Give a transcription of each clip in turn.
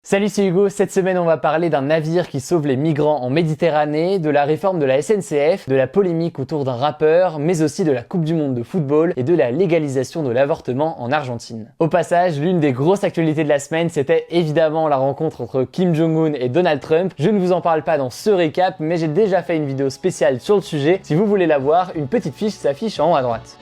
Salut, c'est Hugo. Cette semaine, on va parler d'un navire qui sauve les migrants en Méditerranée, de la réforme de la SNCF, de la polémique autour d'un rappeur, mais aussi de la Coupe du Monde de football et de la légalisation de l'avortement en Argentine. Au passage, l'une des grosses actualités de la semaine, c'était évidemment la rencontre entre Kim Jong-un et Donald Trump. Je ne vous en parle pas dans ce récap, mais j'ai déjà fait une vidéo spéciale sur le sujet. Si vous voulez la voir, une petite fiche s'affiche en haut à droite.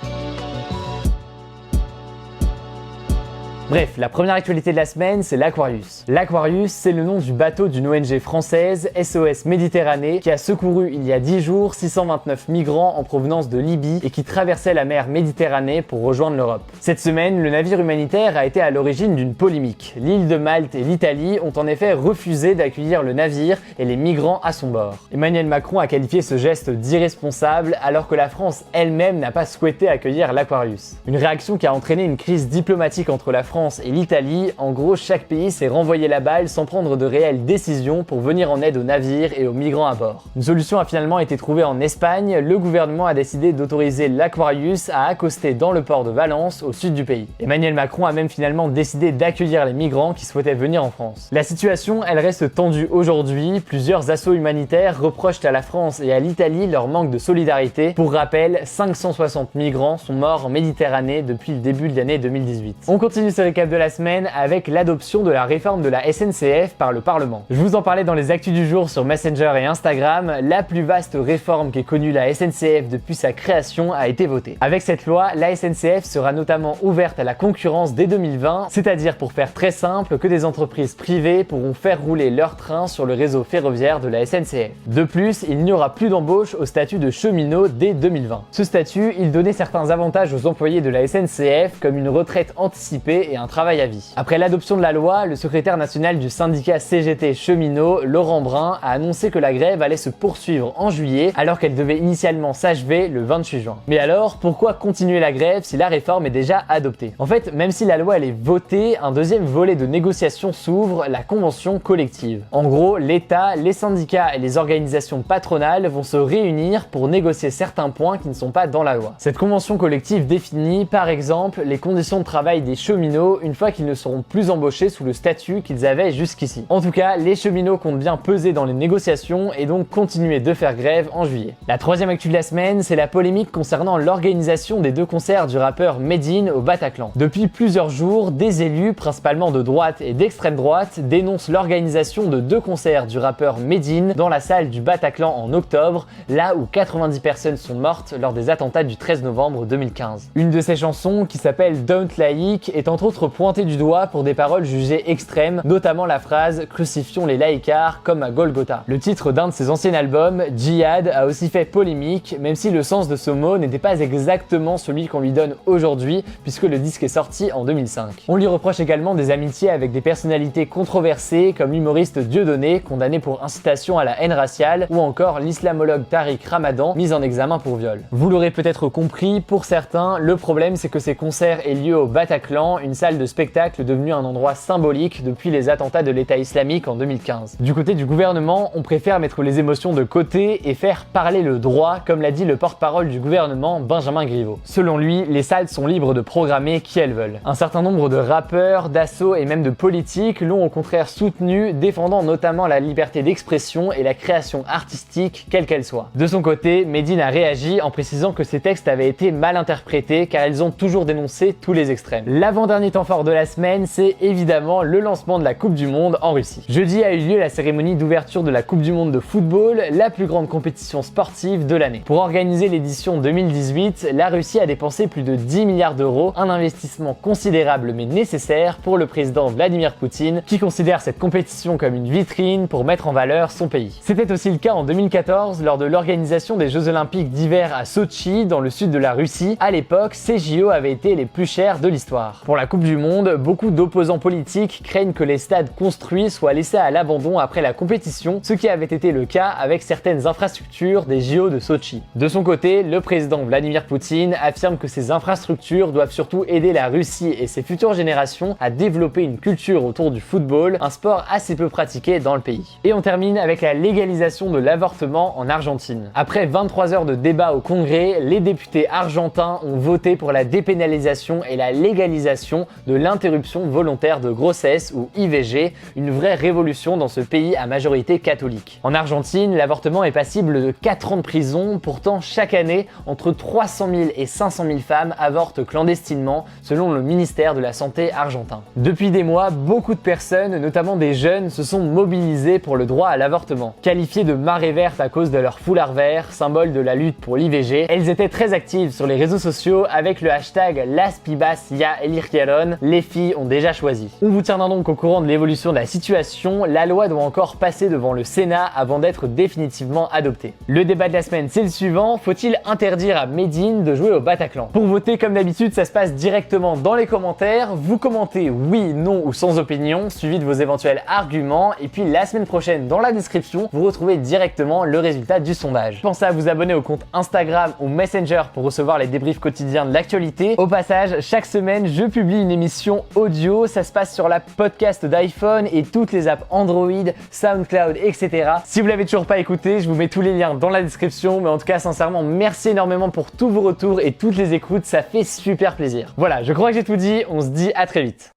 Bref, la première actualité de la semaine, c'est l'Aquarius. L'Aquarius, c'est le nom du bateau d'une ONG française, SOS Méditerranée, qui a secouru il y a 10 jours 629 migrants en provenance de Libye et qui traversait la mer Méditerranée pour rejoindre l'Europe. Cette semaine, le navire humanitaire a été à l'origine d'une polémique. L'île de Malte et l'Italie ont en effet refusé d'accueillir le navire et les migrants à son bord. Emmanuel Macron a qualifié ce geste d'irresponsable alors que la France elle-même n'a pas souhaité accueillir l'Aquarius. Une réaction qui a entraîné une crise diplomatique entre la France et l'Italie. En gros, chaque pays s'est renvoyé la balle sans prendre de réelles décisions pour venir en aide aux navires et aux migrants à bord. Une solution a finalement été trouvée en Espagne. Le gouvernement a décidé d'autoriser l'Aquarius à accoster dans le port de Valence, au sud du pays. Emmanuel Macron a même finalement décidé d'accueillir les migrants qui souhaitaient venir en France. La situation, elle reste tendue aujourd'hui. Plusieurs assauts humanitaires reprochent à la France et à l'Italie leur manque de solidarité. Pour rappel, 560 migrants sont morts en Méditerranée depuis le début de l'année 2018. On continue ce récap de la semaine avec l'adoption de la réforme de la SNCF par le Parlement. Je vous en parlais dans les actus du jour sur Messenger et Instagram. La plus vaste réforme qu'ait connue la SNCF depuis sa création a été votée. Avec cette loi, la SNCF sera notamment ouverte à la concurrence dès 2020, c'est-à-dire pour faire très simple que des entreprises privées pourront faire rouler leurs trains sur le réseau ferroviaire de la SNCF. De plus, il n'y aura plus d'embauche au statut de cheminot dès 2020. Ce statut, il donnait certains avantages aux employés de la SNCF comme une retraite anticipée et un travail à vie. Après l'adoption de la loi, le secrétaire national du syndicat CGT Cheminots, Laurent Brun, a annoncé que la grève allait se poursuivre en juillet alors qu'elle devait initialement s'achever le 28 juin. Mais alors, pourquoi continuer la grève si la réforme est déjà adoptée? En fait, même si la loi elle est votée, un deuxième volet de négociation s'ouvre, la convention collective. En gros, l'État, les syndicats et les organisations patronales vont se réunir pour négocier certains points qui ne sont pas dans la loi. Cette convention collective définit, par exemple, les conditions de travail des cheminots une fois qu'ils ne seront plus embauchés sous le statut qu'ils avaient jusqu'ici. En tout cas, les cheminots comptent bien peser dans les négociations et donc continuer de faire grève en juillet. La troisième actu de la semaine, c'est la polémique concernant l'organisation des deux concerts du rappeur Medine au Bataclan. Depuis plusieurs jours, des élus, principalement de droite et d'extrême droite, dénoncent l'organisation de deux concerts du rappeur Medine dans la salle du Bataclan en octobre, là où 90 personnes sont mortes lors des attentats du 13 novembre 2015. Une de ces chansons, qui s'appelle Don't Laïque, est entre autres pointée du doigt pour des paroles jugées extrêmes, notamment la phrase « Crucifions les laïcards comme à Golgotha ». Le titre d'un de ses anciens albums, Djihad, a aussi fait polémique, même si le sens de ce mot n'était pas exactement celui qu'on lui donne aujourd'hui, puisque le disque est sorti en 2005. On lui reproche également des amitiés avec des personnalités controversées, comme l'humoriste Dieudonné, condamné pour incitation à la haine raciale, ou encore l'islamologue Tariq Ramadan, mis en examen pour viol. Vous l'aurez peut-être compris, pour certains, le problème c'est que ces concerts aient lieu au Bataclan, une salle de spectacle devenue un endroit symbolique depuis les attentats de l'État islamique en 2015. Du côté du gouvernement, on préfère mettre les émotions de côté et faire parler le droit, comme l'a dit le porte-parole du gouvernement, Benjamin Griveaux. Selon lui, les salles sont libres de programmer qui elles veulent. Un certain nombre de rappeurs, d'assauts et même de politiques l'ont au contraire soutenu, défendant notamment la liberté d'expression et la création artistique, quelle qu'elle soit. De son côté, Medine a réagi en précisant que ces textes avaient été mal interprétés car ils ont toujours dénoncé tous les extrêmes. L'avant-dernier temps fort de la semaine, c'est évidemment le lancement de la Coupe du Monde en Russie. Jeudi a eu lieu la cérémonie d'ouverture de la Coupe du Monde de football, la plus grande compétition sportive de l'année. Pour organiser l'édition 2018, la Russie a dépensé plus de 10 milliards d'euros, un investissement considérable mais nécessaire pour le président Vladimir Poutine, qui considère cette compétition comme une vitrine pour mettre en valeur son pays. C'était aussi le cas en 2014 lors de l'organisation des Jeux Olympiques d'hiver à Sotchi, dans le sud de la Russie. À l'époque, ces JO avaient été les plus chers de l'histoire. Pour la Coupe du Monde, beaucoup d'opposants politiques craignent que les stades construits soient laissés à l'abandon après la compétition, ce qui avait été le cas avec certaines infrastructures des JO de Sotchi. De son côté, le président Vladimir Poutine affirme que ces infrastructures doivent surtout aider la Russie et ses futures générations à développer une culture autour du football, un sport assez peu pratiqué dans le pays. Et on termine avec la légalisation de l'avortement en Argentine. Après 23 heures de débat au Congrès, les députés argentins ont voté pour la dépénalisation et la légalisation de l'interruption volontaire de grossesse ou IVG, une vraie révolution dans ce pays à majorité catholique. En Argentine, l'avortement est passible de 4 ans de prison, pourtant chaque année, entre 300 000 et 500 000 femmes avortent clandestinement, selon le ministère de la Santé argentin. Depuis des mois, beaucoup de personnes, notamment des jeunes, se sont mobilisées pour le droit à l'avortement. Qualifiées de marée verte à cause de leur foulard vert, symbole de la lutte pour l'IVG, elles étaient très actives sur les réseaux sociaux avec le hashtag Las pibas ya eligieron, les filles ont déjà choisi. On vous tiendra donc au courant de l'évolution de la situation, la loi doit encore passer devant le Sénat avant d'être définitivement adoptée. Le débat de la semaine c'est le suivant, faut-il interdire à Medine de jouer au Bataclan? Pour voter comme d'habitude ça se passe directement dans les commentaires, vous commentez oui, non ou sans opinion, suivi de vos éventuels arguments, et puis la semaine prochaine dans la description, vous retrouvez directement le résultat du sondage. Pensez à vous abonner au compte Instagram ou Messenger pour recevoir les débriefs quotidiens de l'actualité. Au passage, chaque semaine, je publie une émission audio, ça se passe sur la podcast d'iPhone et toutes les apps Android, SoundCloud, etc. Si vous l'avez toujours pas écouté, je vous mets tous les liens dans la description, mais en tout cas, sincèrement, merci énormément pour tous vos retours et toutes les écoutes, ça fait super plaisir. Voilà, je crois que j'ai tout dit, on se dit à très vite.